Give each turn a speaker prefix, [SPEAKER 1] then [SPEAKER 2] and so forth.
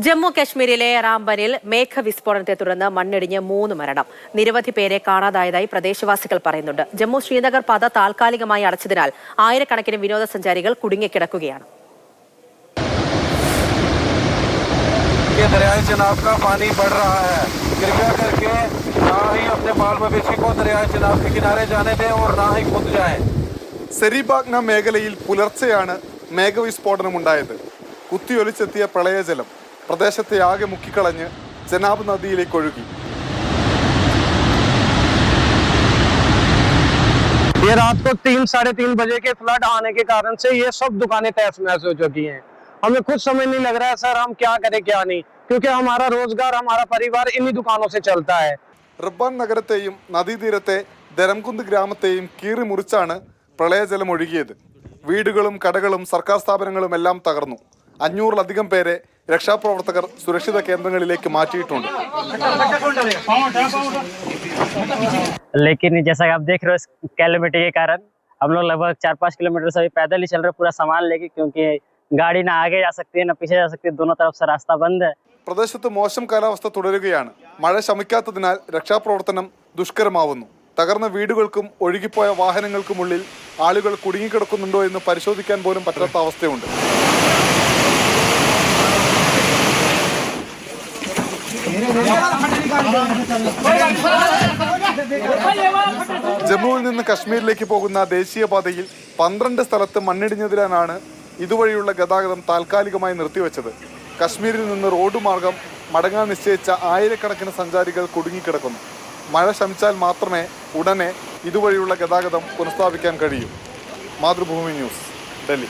[SPEAKER 1] ജമ്മു കശ്മീരിലെ റാംബനിൽ മേഘവിസ്ഫോടനത്തെ തുടർന്ന് മണ്ണിടിഞ്ഞ് 3 മരണം. നിരവധി പേരെ കാണാതായതായി പ്രദേശവാസികൾ പറയുന്നുണ്ട്. ജമ്മു ശ്രീനഗർ പാത താൽക്കാലികമായി അടച്ചതിനാൽ ആയിരക്കണക്കിന് വിനോദസഞ്ചാരികൾ കുടുങ്ങിക്കിടക്കുകയാണ്.
[SPEAKER 2] दरियाए चिनाब का पानी बढ़ रहा है। कृपया करके ना ही अपने बाल मवेशी को दरियाए चिनाब के किनारे जाने दें और ना ही कूद जाएं।
[SPEAKER 3] സെരിബാഗ്ന മേഖലയിൽ പുലർച്ചെയാണ് മേഘവിസ്ഫോടനമുണ്ടായത്. കുത്തിയൊലിച്ചെത്തിയ പ്രളയജലം പ്രദേശത്തെ ആകെ മുക്കിക്കളഞ്ഞ് ചെനാബ് നദിയിലേക്ക് ഒഴുകി.
[SPEAKER 4] ये रात को 3-3:30 बजे के फ्लड आने के कारण से ये सब दुकानें तहस नहस हो चुकी हैं। हमें कुछ समय नहीं लग रहा है सर, हम क्या करें क्या नहीं, क्योंकि हमारा रोजगार, हमारा परिवार इन्हीं दुकानों से चलता है.
[SPEAKER 3] റബ്ബാൻ നഗരത്തെയും നദീതീരത്തെ ദരംകുന്ദ് ഗ്രാമത്തെയും കീറി മുറിച്ചാണ് പ്രളയജലം ഒഴുകിയത്. വീടുകളും കടകളും സർക്കാർ സ്ഥാപനങ്ങളും എല്ലാം തകർന്നു. 500-ലധികം പേരെ രക്ഷാപ്രവർത്തകർ സുരക്ഷിത കേന്ദ്രങ്ങളിലേക്ക് മാറ്റിയിട്ടുണ്ട്.
[SPEAKER 5] लेकिन जैसा कि आप देख रहे हो कैलेमिटी के कारण हम लोग लगभग 4-5 किलोमीटर से पैदल ही चल रहे पूरा सामान लेके, क्योंकि गाड़ी ना आगे जा सकती है ना पीछे जा सकती है, दोनों तरफ से रास्ता बंद है.
[SPEAKER 3] പ്രദേശത്ത് മോശം കാലാവസ്ഥ തുടരുകയാണ്. മഴ ശമിക്കാത്തതിനാൽ രക്ഷാപ്രവർത്തനം ദുഷ്കരമാവുന്നു. തകർന്ന വീടുകൾക്കും ഒഴുകിപ്പോയ വാഹനങ്ങൾക്കുമുള്ളിൽ ആളുകൾ കുടുങ്ങിക്കിടക്കുന്നുണ്ടോ എന്ന് പരിശോധിക്കാൻ പോലും പറ്റാത്ത അവസ്ഥയുണ്ട്. ജമ്മുവിൽ നിന്ന് കശ്മീരിലേക്ക് പോകുന്ന ദേശീയപാതയിൽ 12 സ്ഥലത്ത് മണ്ണിടിഞ്ഞതിനാണ് ഇതുവഴിയുള്ള ഗതാഗതം താൽക്കാലികമായി നിർത്തിവെച്ചത്. കശ്മീരിൽ നിന്ന് റോഡ് മാർഗം മടങ്ങാൻ നിശ്ചയിച്ച ആയിരക്കണക്കിന് സഞ്ചാരികൾ കുടുങ്ങിക്കിടക്കുന്നു. മഴ ശമിച്ചാൽ മാത്രമേ ഉടനെ ഇതുവഴിയുള്ള ഗതാഗതം പുനഃസ്ഥാപിക്കാൻ കഴിയൂ. മാതൃഭൂമി ന്യൂസ്, ഡൽഹി.